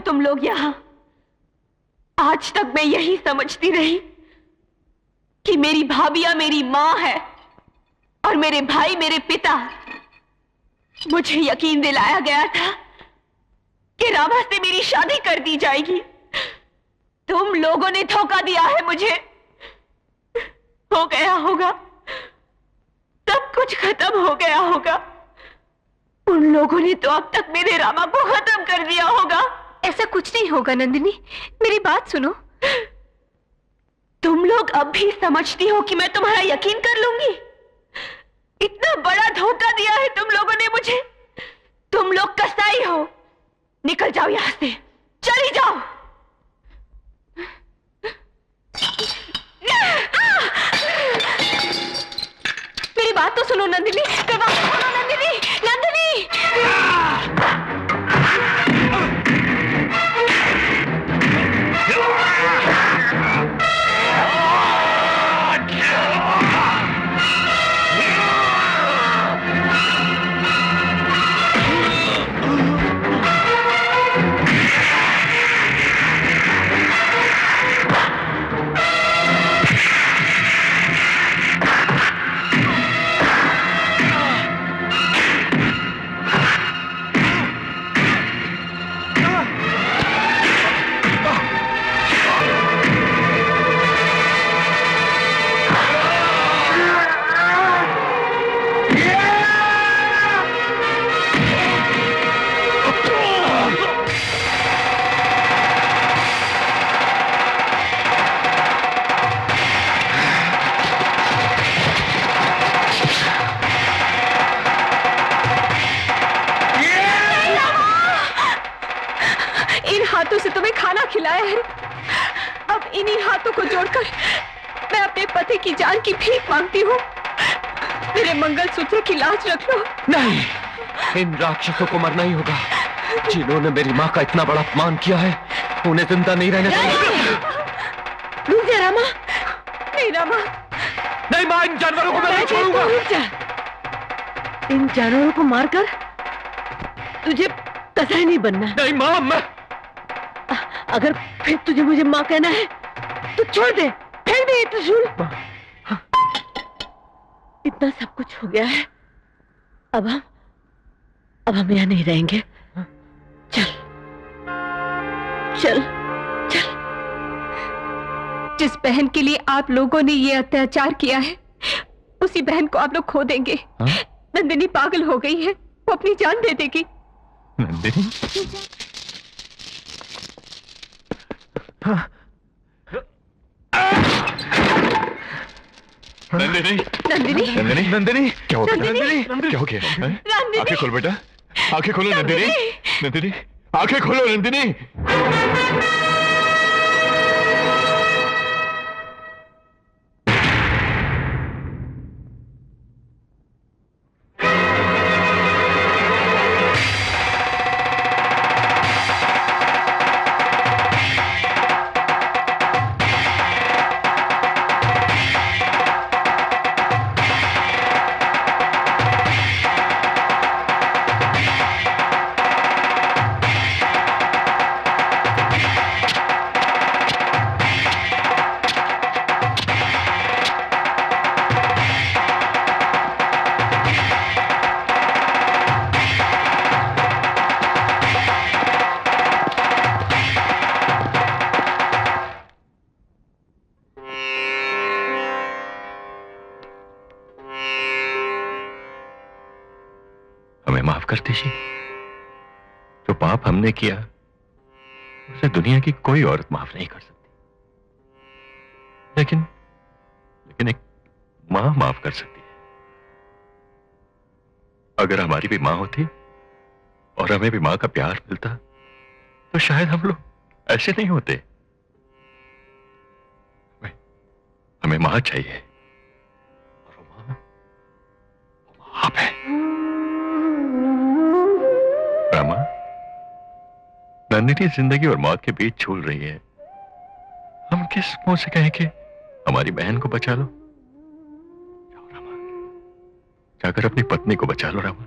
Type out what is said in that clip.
तुम लोग यहाँ? आज तक मैं यही समझती रही कि मेरी भाभिया मेरी माँ है और मेरे भाई मेरे पिता। मुझे यकीन दिलाया गया था कि रामा से मेरी शादी कर दी जाएगी। तुम लोगों ने धोखा दिया है मुझे। हो गया होगा, सब कुछ खत्म हो गया होगा। उन लोगों ने तो अब तक मेरे रामा को खत्म कर दिया होगा। ऐसा कुछ नहीं होगा नंदिनी, मेरी बात सुनो। तुम लोग अब भी समझती हो कि मैं तुम्हारा यकीन कर लूंगी? इतना बड़ा धोखा दिया है तुम लोगों ने मुझे। तुम लोग कसाई हो। निकल जाओ यहां से, चली जाओ। मेरी बात तो सुनो नंदिनी, मेरी बात तो सुनो नंदिनी, नंदिनी। खिलाया है। अब इन्हीं हाथों को जोड़कर मैं अपने पति की जान की भीख मांगती हूँ। मेरे मंगलसूत्र की लाज रख लो। नहीं, इन राक्षसों को मरना ही होगा। जिन्होंने मेरी माँ का इतना बड़ा अपमान किया है, उन्हें जिंदा नहीं रहने दूंगा। रुक जा रामा, नहीं रामा, नहीं माँ, इन जानवरों को मैं नहीं छोड़ूंगा। इन जानवरों को मारकर तुझे कसाई नहीं बनना। नहीं माँ, मैं अगर फिर तुझे मुझे माँ कहना है तो छोड़ दे, फेंक दे ये त्रिशूल। इतना सब कुछ हो गया है, अब हम यहाँ नहीं रहेंगे। चल चल चल। जिस बहन के लिए आप लोगों ने ये अत्याचार किया है, उसी बहन को आप लोग खो देंगे। नंदिनी पागल हो गई है, वो अपनी जान दे देगी। नंदिनी? नंदिनी, नंदिनी, नंदिनी, नंदिनी, क्या हो गया? नंदिनी, क्या हो गया? नंदिनी, आंखें खोल बेटा, आंखें खोलो नंदिनी, नंदिनी, आंखें खोलो नंदिनी। कर दीजिए। जो पाप हमने किया उसे दुनिया की कोई औरत माफ नहीं कर सकती, लेकिन एक मां माफ कर सकती है। अगर हमारी भी मां होती और हमें भी मां का प्यार मिलता तो शायद हम लोग ऐसे नहीं होते। हमें मां चाहिए और वो मां आप है। रामा, नंदिनी जिंदगी और मौत के बीच झूल रही है। हम किस मुंह से कहें कि हमारी बहन को बचा लो? जाओ रामा, जाकर अपनी पत्नी को बचा लो रामा।